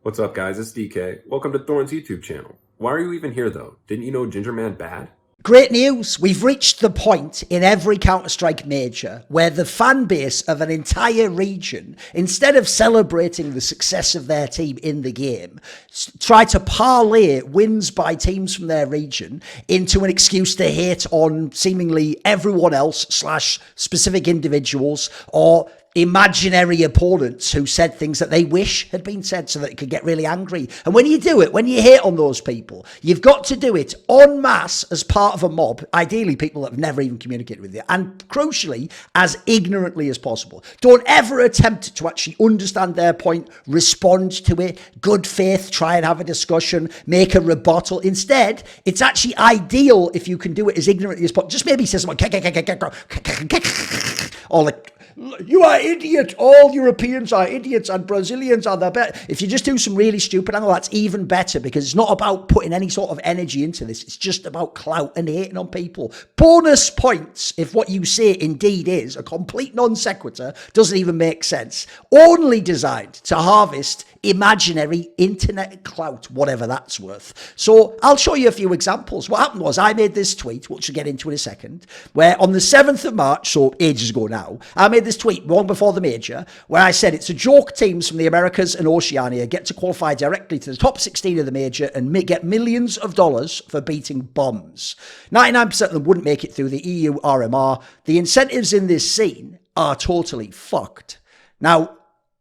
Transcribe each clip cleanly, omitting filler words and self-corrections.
What's up, guys? It's DK. Welcome to Thorin's YouTube channel. Why are you even here, though? Didn't you know Ginger Man bad? Great news. We've reached the point in every Counter-Strike major where the fan base of an entire region, instead of celebrating the success of their team in the game, try to parlay wins by teams from their region into an excuse to hate on seemingly everyone else / specific individuals or imaginary opponents who said things that they wish had been said so that it could get really angry. And when you do it, when you hate on those people, you've got to do it en masse as part of a mob, ideally people that have never even communicated with you, and crucially, as ignorantly as possible. Don't ever attempt to actually understand their point, respond to it, good faith, try and have a discussion, make a rebuttal. Instead, it's actually ideal if you can do it as ignorantly as possible. Just maybe say something, or like, you are idiot. All Europeans are idiots and Brazilians are the best. If you just do some really stupid angle, that's even better because it's not about putting any sort of energy into this. It's just about clout and hating on people. Bonus points if what you say indeed is a complete non sequitur, doesn't even make sense. Only designed to harvest imaginary internet clout, whatever that's worth. So I'll show you a few examples. What happened was I made this tweet, which we'll get into in a second, where on the 7th of March, so ages ago now, I made this tweet long before the major, where I said it's a joke teams from the Americas and Oceania get to qualify directly to the top 16 of the major and get millions of dollars for beating bombs. 99% of them wouldn't make it through the EU RMR. The incentives in this scene are totally fucked. Now,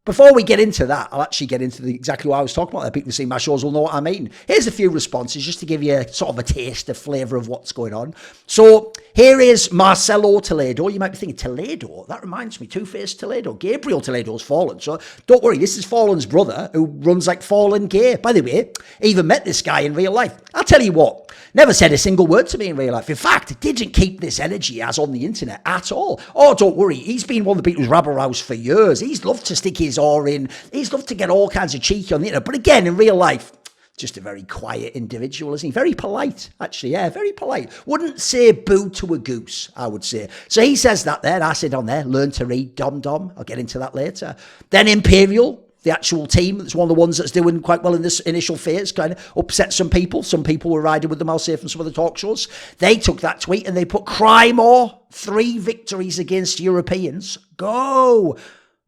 before we get into that, I'll actually get into exactly what I was talking about. People who see my shows will know what I mean. Here's a few responses just to give you sort of a taste, a flavour of what's going on. So here is Marcelo Toledo. You might be thinking, Toledo? That reminds me, Two-Faced Toledo. Gabriel Toledo's Fallen. So don't worry, this is Fallen's brother who runs like Fallen Gear. By the way, I even met this guy in real life. I'll tell you what, never said a single word to me in real life. In fact, didn't keep this energy as on the internet at all. Oh, don't worry, he's been one of the people who's rabble-roused for years. He's loved to stick his oar in. He's loved to get all kinds of cheeky on the internet. But again, in real life, just a very quiet individual, isn't he? Very polite, actually. Yeah, very polite. Wouldn't say boo to a goose, I would say. So he says that there. I said on there, learn to read, dom. I'll get into that later. Then Imperial, the actual team, that's one of the ones that's doing quite well in this initial phase, kind of upset some people. Some people were riding with them, I'll say, from some of the talk shows. They took that tweet and they put, cry more, 3 victories against Europeans. Go!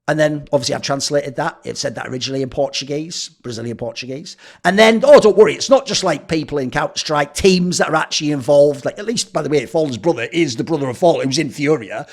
And then, obviously, I've translated that. It said that originally in Portuguese, Brazilian Portuguese. And then, oh, don't worry, it's not just like people in Counter-Strike, teams that are actually involved. Like, at least, by the way, Fallen's brother is the brother of Fallen, who's in FURIA.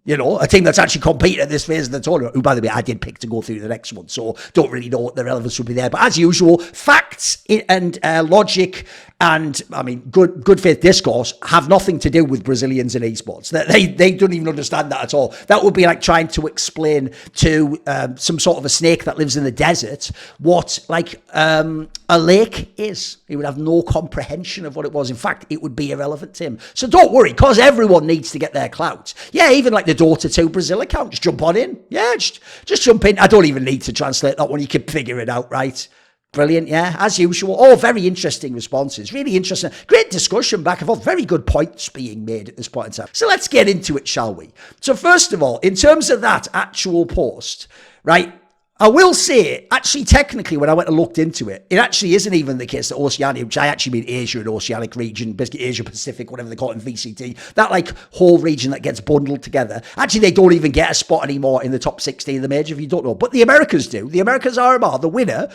You know, a team that's actually competing at this phase of the tournament, who, by the way, I did pick to go through the next one, so don't really know what the relevance would be there. But as usual, facts and logic and, I mean, good faith discourse have nothing to do with Brazilians in esports. They don't even understand that at all. That would be like trying to explain to some sort of a snake that lives in the desert what, like, a lake is. He would have no comprehension of what it was. In fact, it would be irrelevant to him. So don't worry, because everyone needs to get their clout. Yeah, even like the Dota 2 Brazil account, just jump on in. Yeah, just jump in. I don't even need to translate that one. You can figure it out, right? Brilliant, yeah, as usual. All very interesting responses. Really interesting. Great discussion back and forth. Very good points being made at this point in time. So let's get into it, shall we? So first of all, in terms of that actual post, right, I will say, actually, technically, when I went and looked into it, it actually isn't even the case that Oceania, which I actually mean Asia and Oceanic region, basically Asia Pacific, whatever they call it in VCT, that like whole region that gets bundled together. Actually, they don't even get a spot anymore in the top 16 of the major, if you don't know. But the Americas do. The Americas RMR, the winner,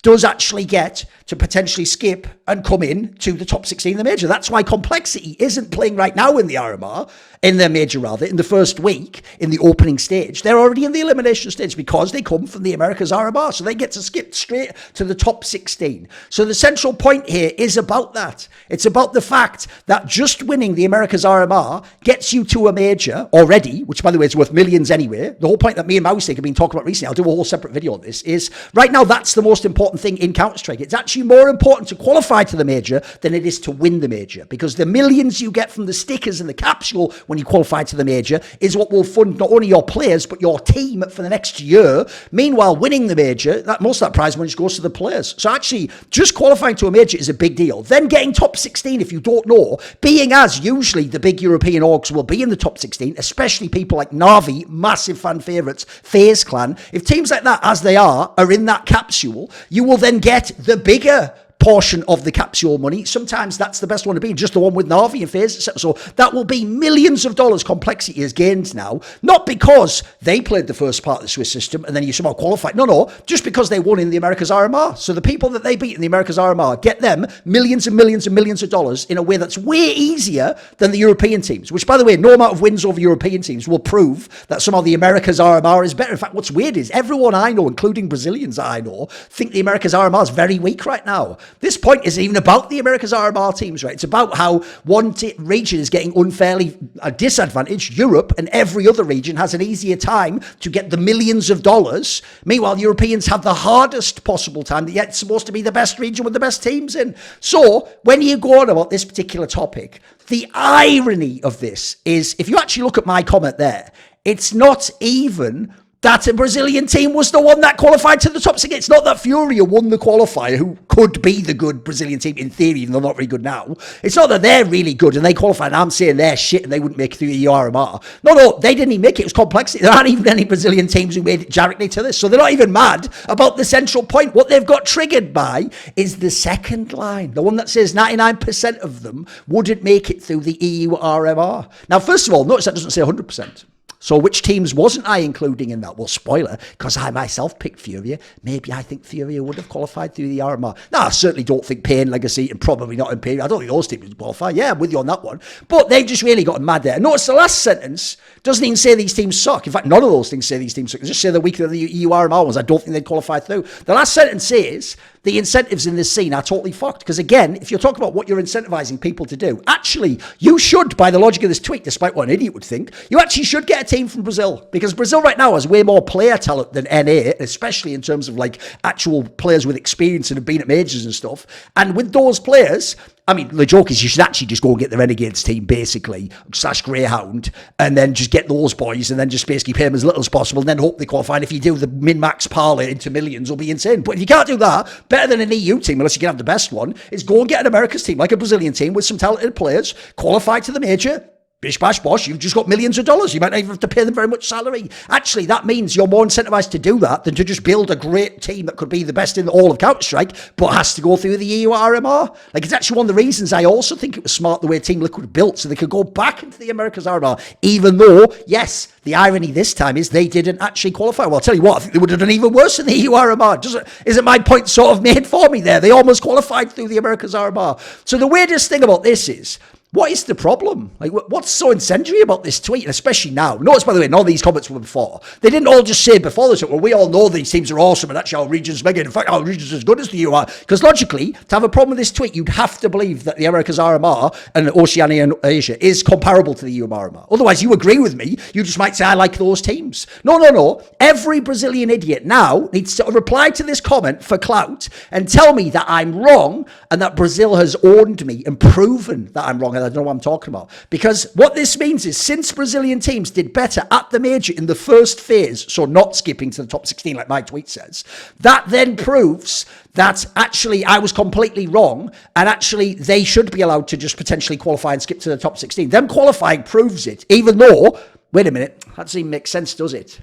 does actually get to potentially skip and come in to the top 16 in the major. That's why Complexity isn't playing right now in the RMR, in their major rather, in the first week, in the opening stage. They're already in the elimination stage because they come from the Americas RMR, so they get to skip straight to the top 16. So the central point here is about that. It's about the fact that just winning the Americas RMR gets you to a major already, which by the way is worth millions anyway. The whole point that me and Mousestick have been talking about recently, I'll do a whole separate video on this, is right now that's the most important thing in Counter-Strike. It's actually more important to qualify to the major than it is to win the major, because the millions you get from the stickers and the capsule when you qualify to the major is what will fund not only your players but your team for the next year. Meanwhile, winning the major, most of that prize money just goes to the players. So actually, just qualifying to a major is a big deal. Then getting top 16, if you don't know, being as usually the big European orgs will be in the top 16, especially people like Na'Vi, massive fan favourites, FaZe Clan. If teams like that, as they are in that capsule, you you will then get the bigger portion of the capsule money. Sometimes that's the best one to be, just the one with Na'Vi and FaZe, etc. So that will be millions of dollars complexity is gained now, not because they played the first part of the Swiss system and then you somehow qualified. No, just because they won in the Americas RMR. So the people that they beat in the Americas RMR get them millions and millions and millions of dollars in a way that's way easier than the European teams, which, by the way, no amount of wins over European teams will prove that somehow the Americas RMR is better. In fact, what's weird is everyone I know, including Brazilians that I know, think the Americas RMR is very weak right now. This point isn't even about the Americas RMR teams, right? It's about how one region is getting unfairly disadvantaged, Europe, and every other region has an easier time to get the millions of dollars. Meanwhile, Europeans have the hardest possible time, yet it's supposed to be the best region with the best teams in. So when you go on about this particular topic, the irony of this is, if you actually look at my comment there, it's not even that a Brazilian team was the one that qualified to the top 6. It's not that FURIA won the qualifier, who could be the good Brazilian team in theory, even though they're not very good now. It's not that they're really good and they qualified and I'm saying they're shit and they wouldn't make it through the RMR. No, they didn't even make it. It was complexity. There aren't even any Brazilian teams who made it directly to this. So they're not even mad about the central point. What they've got triggered by is the second line, the one that says 99% of them wouldn't make it through the EU RMR. Now, first of all, notice that doesn't say 100%. So which teams wasn't I including in that? Well, spoiler, because I myself picked FURIA. Maybe I think FURIA would have qualified through the RMR. No, I certainly don't think Pain, Legacy, and probably not Imperial. I don't think those teams would qualify. Yeah, I'm with you on that one. But they've just really gotten mad there. Notice the last sentence doesn't even say these teams suck. In fact, none of those things say these teams suck. They just say they're weaker than the EU RMR ones. I don't think they'd qualify through. The last sentence says the incentives in this scene are totally fucked. Because again, if you're talking about what you're incentivizing people to do, actually, you should, by the logic of this tweet, despite what an idiot would think, you actually should get a team from Brazil. Because Brazil right now has way more player talent than NA, especially in terms of like actual players with experience and have been at majors and stuff. And with those players, I mean, the joke is you should actually just go and get the Renegades team, basically, / Greyhound, and then just get those boys and then just basically pay them as little as possible and then hope they qualify. And if you do the min-max parlay into millions, will be insane. But if you can't do that, better than an EU team, unless you can have the best one, is go and get an America's team, like a Brazilian team with some talented players, qualify to the major, bish bash bosh, you've just got millions of dollars. You might not even have to pay them very much salary. Actually, that means you're more incentivized to do that than to just build a great team that could be the best in all of Counter-Strike, but has to go through the EU RMR. Like, it's actually one of the reasons I also think it was smart the way Team Liquid built, so they could go back into the Americas RMR, even though, yes, the irony this time is they didn't actually qualify. Well, I'll tell you what, I think they would have done even worse in the EU RMR. Isn't my point sort of made for me there? They almost qualified through the Americas RMR. So the weirdest thing about this is, what is the problem? Like, what's so incendiary about this tweet, and especially now? Notice, by the way, none of these comments were before. They didn't all just say before this, well, we all know these teams are awesome, and actually our region's mega. In fact, our region's as good as the EU are. Because logically, to have a problem with this tweet, you'd have to believe that the Americas RMR and Oceania and Asia is comparable to the EU RMR. Otherwise, you agree with me. You just might say, I like those teams. No. Every Brazilian idiot now needs to reply to this comment for clout and tell me that I'm wrong and that Brazil has owned me and proven that I'm wrong. I don't know what I'm talking about. Because what this means is, since Brazilian teams did better at the major in the first phase, so not skipping to the top 16 like my tweet says, that then proves that actually I was completely wrong, and actually they should be allowed to just potentially qualify and skip to the top 16. Them qualifying proves it, even though, wait a minute, that doesn't even make sense, does it?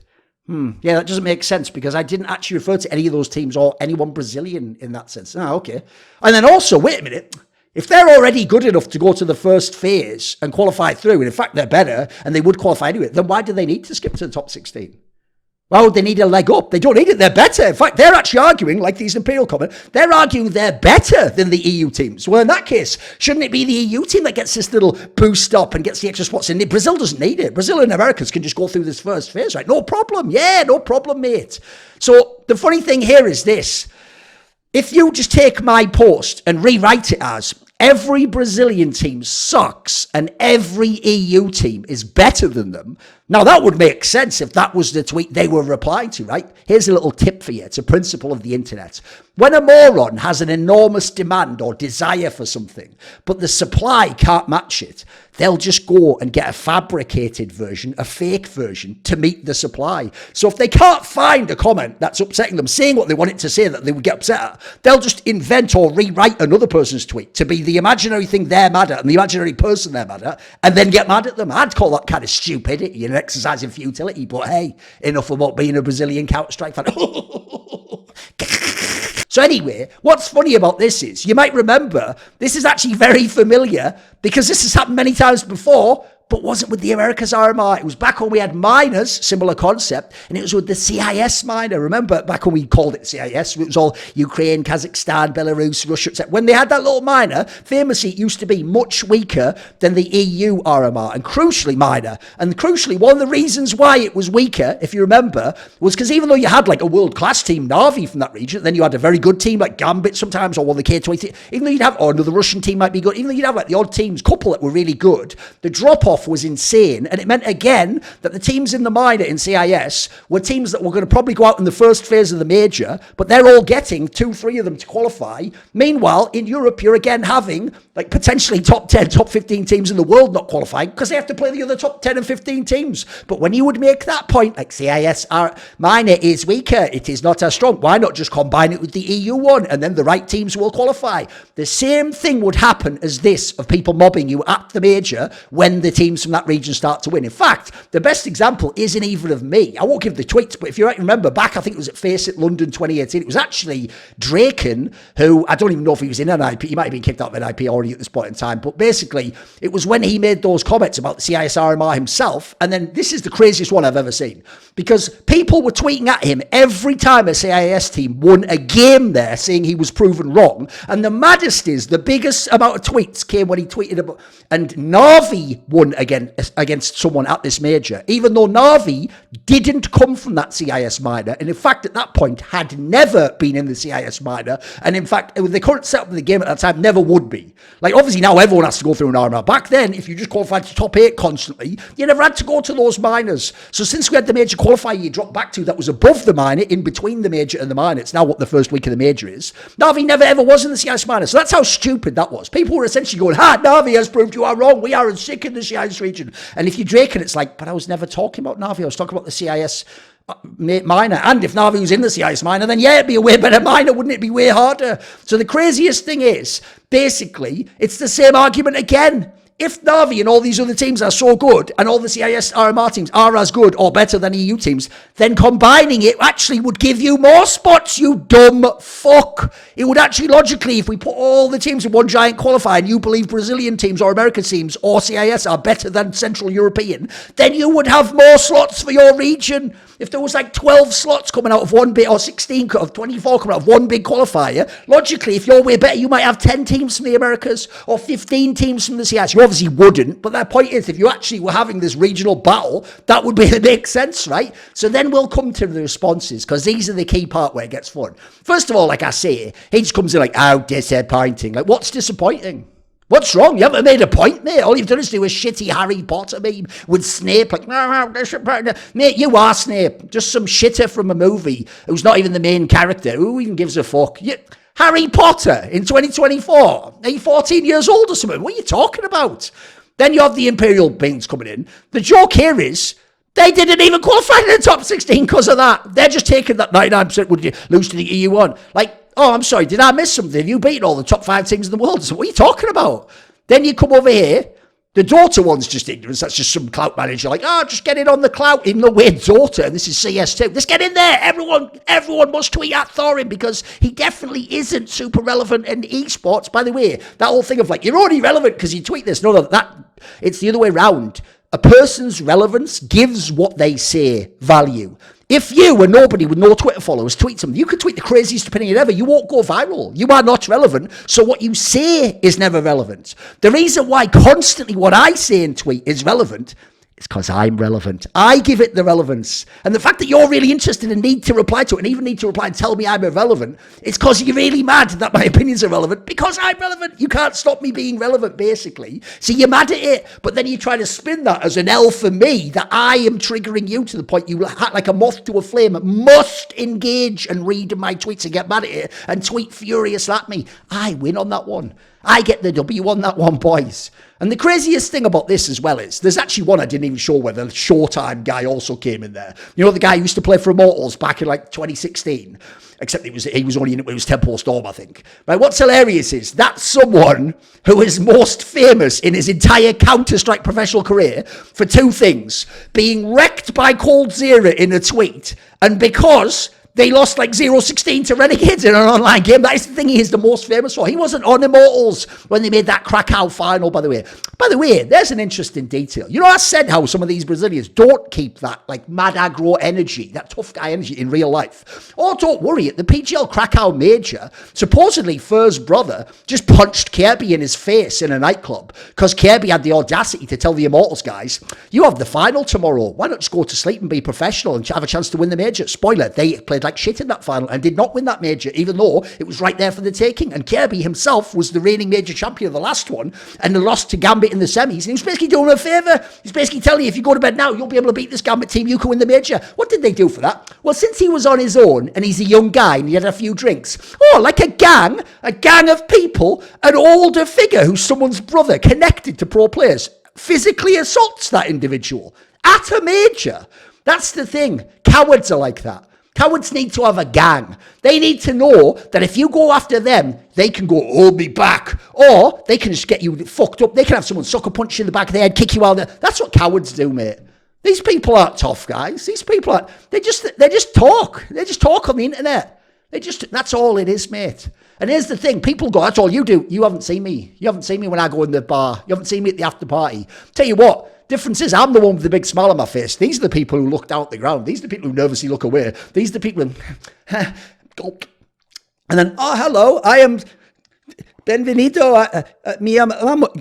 Yeah, that doesn't make sense, because I didn't actually refer to any of those teams or anyone Brazilian in that sense. Okay. And then also, wait a minute, if they're already good enough to go to the first phase and qualify through, and in fact they're better, and they would qualify anyway, then why do they need to skip to the top 16? Why would they need a leg up? They don't need it. They're better. In fact, they're actually arguing, like these Imperial comment, they're arguing they're better than the EU teams. Well, in that case, shouldn't it be the EU team that gets this little boost up and gets the extra spots in? Brazil doesn't need it. Brazil and Americans can just go through this first phase, right? No problem. Yeah, no problem, mate. So the funny thing here is this. If you just take my post and rewrite it as, every Brazilian team sucks and every EU team is better than them, now that would make sense if that was the tweet they were replying to, right? Here's a little tip for you. It's a principle of the internet. When a moron has an enormous demand or desire for something, but the supply can't match it, they'll just go and get a fabricated version, a fake version, to meet the supply. So if they can't find a comment that's upsetting them, saying what they want it to say that they would get upset at, they'll just invent or rewrite another person's tweet to be the imaginary thing they're mad at and the imaginary person they're mad at, and then get mad at them. I'd call that kind of stupidity and an exercise in futility, but hey, enough about being a Brazilian Counter-Strike fan. So anyway, what's funny about this is, you might remember, this is actually very familiar because this has happened many times before, but wasn't with the Americas RMR. It was back when we had minors, similar concept, and it was with the CIS minor. Remember back when we called it CIS, it was all Ukraine, Kazakhstan, Belarus, Russia, etc. When they had that little minor, famously it used to be much weaker than the EU RMR, and crucially minor. And crucially, one of the reasons why it was weaker, if you remember, was because even though you had like a world-class team, Na'Vi from that region, then you had a very good team like Gambit sometimes, or one of the K20, even though you'd have, or another Russian team might be good, even though you'd have like the odd teams, couple that were really good, the drop-off was insane, and it meant again that the teams in the minor in CIS were teams that were going to probably go out in the first phase of the major, but they're all getting 2-3 of them to qualify. Meanwhile, in Europe, you're again having like potentially top 10, top 15 teams in the world not qualifying because they have to play the other top 10 and 15 teams. But when you would make that point, like CIS minor is weaker, it is not as strong, why not just combine it with the EU one and then the right teams will qualify? The same thing would happen as this of people mobbing you at the major when the teams from that region start to win. In fact, the best example isn't even of me. I won't give the tweets, but if you remember back, I think it was at Face It London 2018, it was actually Draken, who I don't even know if he was in NIP, he might have been kicked out of NIP already at this point in time, but basically it was when he made those comments about the CIS RMR himself, and then this is the craziest one I've ever seen, because people were tweeting at him every time a CIS team won a game there, saying he was proven wrong, and the maddest is, the biggest amount of tweets came when he tweeted about, and Na'Vi won against someone at this major, even though Na'Vi didn't come from that CIS minor, and in fact at that point had never been in the CIS minor, and in fact with the current setup of the game at that time never would be. Like obviously now everyone has to go through an RMR. Back then, if you just qualified to top 8 constantly, you never had to go to those minors. So since we had the major qualifier you dropped back to that was above the minor, in between the major and the minor, it's now what the first week of the major is, Na'Vi never ever was in the CIS minor. So that's how stupid that was. People were essentially going, Na'Vi has proved you are wrong, we are sick in the CIS region. And if you Drake it, it's like, but I was never talking about Na'Vi, I was talking about the CIS minor. And if Na'Vi was in the CIS minor, then yeah, it'd be a way better minor, wouldn't it? Be way harder. So the craziest thing is, basically, it's the same argument again. If Na'Vi and all these other teams are so good, and all the CIS RMR teams are as good or better than EU teams, then combining it actually would give you more spots, you dumb fuck. It would actually logically, if we put all the teams in one giant qualifier and you believe Brazilian teams or American teams or CIS are better than Central European, then you would have more slots for your region. If there was like 12 slots coming out of one big, or 16 of 24 coming out of one big qualifier, logically, if you're way better, you might have 10 teams from the Americas or 15 teams from the CIS. You obviously wouldn't, but that point is, if you actually were having this regional battle, that would make sense, right? So then we'll come to the responses, because these are the key part where it gets fun. First of all, like I say, he just comes in like, oh, disappointing. Like, what's disappointing? What's wrong? You haven't made a point, mate. All you've done is do a shitty Harry Potter meme with Snape. Like, mate, you are Snape. Just some shitter from a movie who's not even the main character. Who even gives a fuck? Harry Potter in 2024. Are you 14 years old or something? What are you talking about? Then you have the Imperial Beans coming in. The joke here is, they didn't even qualify in the top 16 because of that. They're just taking that 99% would lose to the EU one. Like, oh, I'm sorry, did I miss something? You beaten all the top 5 teams in the world. So what are you talking about? Then you come over here. The Dota one's just ignorance. That's just some clout manager. Like, just get in on the clout. Even though we're Dota and this is CS2. Let's get in there. Everyone must tweet at Thorin because he definitely isn't super relevant in esports. By the way, that whole thing of like, you're only relevant because you tweet this. No, it's the other way around. A person's relevance gives what they say value. If you were nobody with no Twitter followers tweet something, you could tweet the craziest opinion ever. You won't go viral. You are not relevant. So what you say is never relevant. The reason why constantly what I say and tweet is relevant is because I'm relevant. I give it the relevance. And the fact that you're really interested and need to reply to it and even need to reply and tell me I'm irrelevant, it's because you're really mad that my opinions are relevant because I'm relevant. You can't stop me being relevant, basically. So you're mad at it, but then you try to spin that as an L for me, that I am triggering you to the point you, like a moth to a flame, must engage and read my tweets and get mad at it and tweet furious at me. I win on that one. I get the W on that one, boys. And the craziest thing about this as well is, there's actually one I didn't even show where the Showtime guy also came in there. You know, the guy who used to play for Immortals back in like 2016? Except he was only in it when it was Temple Storm, I think. Right, what's hilarious is, that's someone who is most famous in his entire Counter-Strike professional career for 2 things. Being wrecked by Cold Zero in a tweet, and because they lost like 0-16 to Renegades in an online game. That is the thing he is the most famous for. He wasn't on Immortals when they made that Krakow final, by the way. By the way, there's an interesting detail. You know, I said how some of these Brazilians don't keep that like mad aggro energy, that tough guy energy in real life. Oh, don't worry, at the PGL Krakow Major, supposedly Fur's brother just punched Kirby in his face in a nightclub because Kirby had the audacity to tell the Immortals guys, you have the final tomorrow. Why not just go to sleep and be professional and have a chance to win the Major? Spoiler, they played like shit in that final and did not win that Major, even though it was right there for the taking. And Kirby himself was the reigning Major champion of the last one and lost to Gambit in the semis. And he was basically doing him a favour. He's basically telling you, if you go to bed now, you'll be able to beat this Gambit team, you can win the Major. What did they do for that? Well, since he was on his own and he's a young guy and he had a few drinks, like a gang of people, an older figure who's someone's brother connected to pro players, physically assaults that individual at a Major. That's the thing. Cowards are like that. Cowards need to have a gang. They need to know that if you go after them, they can go, hold me back. Or they can just get you fucked up. They can have someone sucker punch you in the back of the head, kick you out there. That's what cowards do, mate. These people aren't tough, guys. These people aren't. They just talk. They just talk on the internet. That's all it is, mate. And here's the thing. People go, that's all you do. You haven't seen me. You haven't seen me when I go in the bar. You haven't seen me at the after party. Tell you what. Difference is, I'm the one with the big smile on my face. These are the people who look down at the ground. These are the people who nervously look away. These are the people who... and then, oh, hello, I am... Benvenido.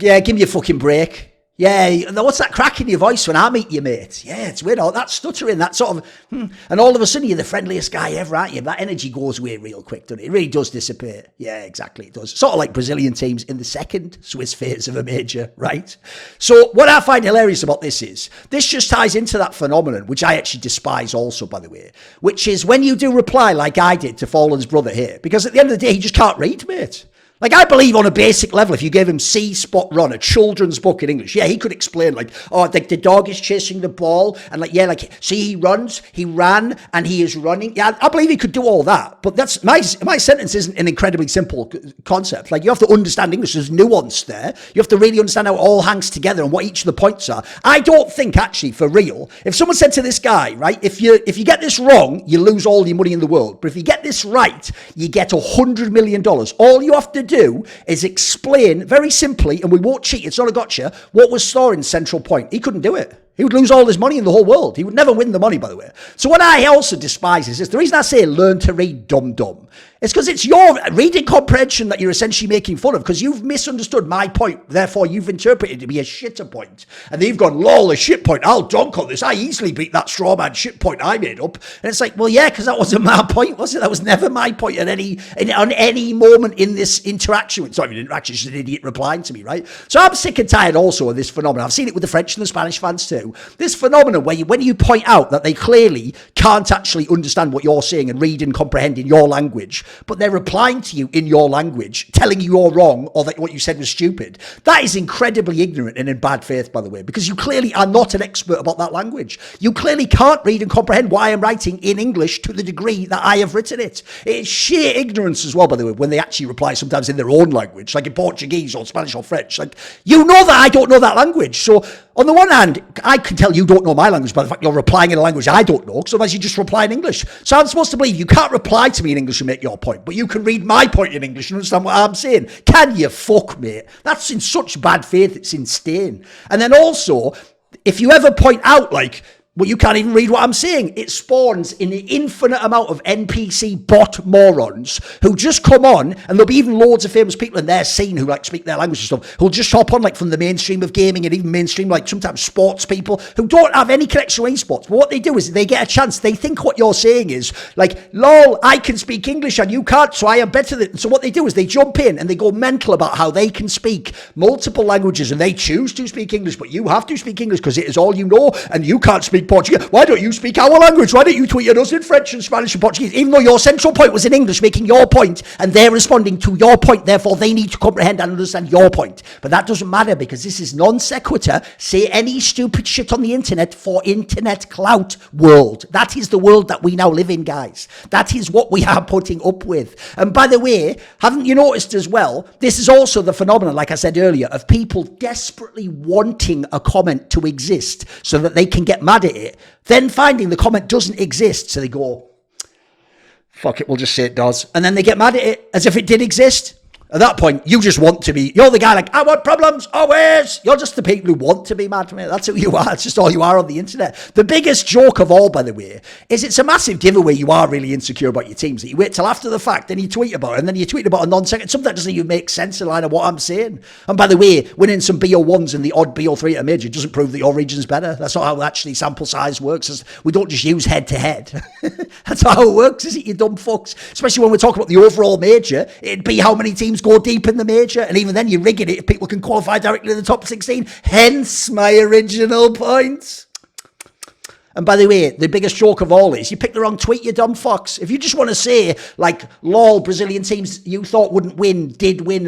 Yeah, give me a fucking break. Yeah, what's that crack in your voice when I meet you, mate? Yeah, it's weird, all that stuttering, that sort of... And all of a sudden, you're the friendliest guy ever, aren't you? That energy goes away real quick, doesn't it? It really does disappear. Yeah, exactly, it does. Sort of like Brazilian teams in the second Swiss phase of a Major, right? So what I find hilarious about this is, this just ties into that phenomenon, which I actually despise also, by the way, which is when you do reply like I did to Fallen's brother here, because at the end of the day, he just can't read, mate. Like, I believe on a basic level, if you gave him C Spot Run, a children's book in English, yeah, he could explain, like, oh, like the dog is chasing the ball, and like, yeah, like, see, he runs, he ran, and he is running. Yeah, I believe he could do all that, but that's, my sentence isn't an incredibly simple concept. Like, you have to understand English, there's nuance there. You have to really understand how it all hangs together and what each of the points are. I don't think, actually, for real, if someone said to this guy, right, if you get this wrong, you lose all your money in the world, but if you get this right, you get $100 million. All you have to do is explain very simply, and we won't cheat, it's not a gotcha, what was Thorin's central point. He couldn't do it. He would lose all his money in the whole world. He would never win the money, by the way. So what I also despise is this. The reason I say learn to read dumb, it's because it's your reading comprehension that you're essentially making fun of, because you've misunderstood my point. Therefore, you've interpreted it to be a shitter point. And then you've gone, lol, a shit point. I'll dunk on this. I easily beat that straw man shit point I made up. And it's like, well, yeah, because that wasn't my point, was it? That was never my point on any moment in this interaction. It's not even an interaction, it's just an idiot replying to me, right? So I'm sick and tired also of this phenomenon. I've seen it with the French and the Spanish fans too. This phenomenon where when you point out that they clearly can't actually understand what you're saying and read and comprehend in your language, but they're replying to you in your language, telling you you're wrong or that what you said was stupid. That is incredibly ignorant and in bad faith, by the way, because you clearly are not an expert about that language. You clearly can't read and comprehend why I'm writing in English to the degree that I have written it. It's sheer ignorance as well, by the way, when they actually reply sometimes in their own language, like in Portuguese or Spanish or French. Like, you know that I don't know that language. So on the one hand, I can tell you don't know my language by the fact you're replying in a language I don't know, because otherwise you just reply in English. So I'm supposed to believe you can't reply to me in English and make your point, but you can read my point in English and understand what I'm saying. Can you fuck, mate? That's in such bad faith, it's insane. And then also, if you ever point out, like, well, you can't even read what I'm saying, it spawns in the infinite amount of NPC bot morons who just come on, and there'll be even loads of famous people in their scene who like speak their language and stuff, who'll just hop on like from the mainstream of gaming and even mainstream like sometimes sports people who don't have any connection with esports. But what they do is they get a chance, they think what you're saying is like, lol, I can speak English and you can't, so I am better than... So what they do is they jump in and they go mental about how they can speak multiple languages and they choose to speak English, but you have to speak English because it is all you know and you can't speak Portuguese. Why don't you speak our language? Why don't you tweet at us in French and Spanish and Portuguese? Even though your central point was in English, making your point, and they're responding to your point, therefore they need to comprehend and understand your point. But that doesn't matter because this is non sequitur. Say any stupid shit on the internet for internet clout world. That is the world that we now live in, guys. That is what we are putting up with. And by the way, haven't you noticed as well, this is also the phenomenon, like I said earlier, of people desperately wanting a comment to exist so that they can get mad at it, then finding the comment doesn't exist, so they go, Fuck it, we'll just say it does. And then they get mad at it as if it did exist. At that point, you just want to be, you're the guy like, I want problems, always. You're just the people who want to be mad, mate. That's who you are. It's just all you are on the internet. The biggest joke of all, by the way, is it's a massive giveaway you are really insecure about your teams. That you wait till after the fact, then you tweet about it, and then you tweet about a non-second, something that doesn't even make sense in line of what I'm saying. And by the way, winning some BO1s in the odd BO3 at a major doesn't prove that your region's better. That's not how actually sample size works. We don't just use head-to-head. That's not how it works, is it, you dumb fucks? Especially when we're talking about the overall major, it'd be how many teams go deep in the major, and even then you're rigging it if people can qualify directly to the top 16, hence my original point. And by the way, the biggest joke of all is you picked the wrong tweet, you dumb fox. If you just want to say, like, lol, Brazilian teams you thought wouldn't win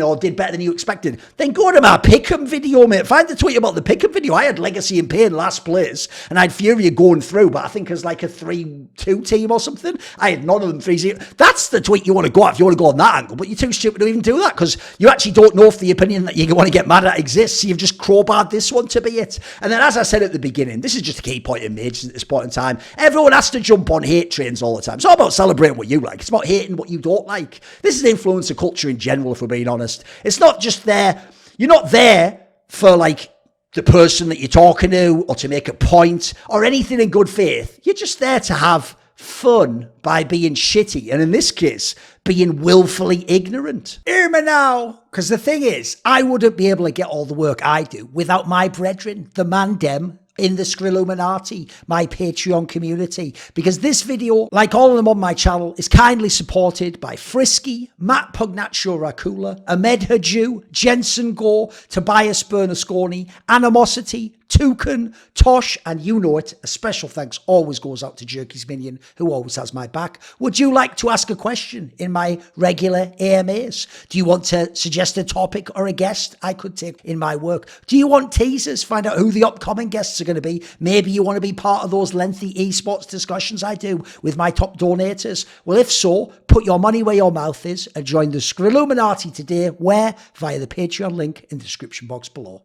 or did better than you expected, then go to my Pick'em video, mate. Find the tweet about the Pick'em video. I had Legacy and Pain last place, and I had Furia going through, but I think it was like a 3-2 team or something. I had none of them 3-0. That's the tweet you want to go at if you want to go on that angle, but you're too stupid to even do that, because you actually don't know if the opinion that you want to get mad at exists, so you've just crowbarred this one to be it. And then, as I said at the beginning, this is just a key point in majors at this point in time. Everyone has to jump on hate trains all the time. It's not about celebrating what you like. It's about hating what you don't like. This is influencer culture in general, if we're being honest. It's not just there. You're not there for, like, the person that you're talking to or to make a point or anything in good faith. You're just there to have fun by being shitty. And in this case, being willfully ignorant. Hear me now. Because the thing is, I wouldn't be able to get all the work I do without my brethren, the Mandem, in the Skrilluminati, my Patreon community, because this video, like all of them on my channel, is kindly supported by Frisky, Matt Pugnatio Rajcula, Ahmed Hadjou, Jensen Goh, Tobias Bernasconi, Animosity, Thorin, Tosh, and you know it, a special thanks always goes out to Jerky's Minion, who always has my back. Would you like to ask a question in my regular AMAs? Do you want to suggest a topic or a guest I could take in my work? Do you want teasers? Find out who the upcoming guests are going to be. Maybe you want to be part of those lengthy esports discussions I do with my top donators. Well, if so, put your money where your mouth is and join the Skrilluminati today, where? Via the Patreon link in the description box below.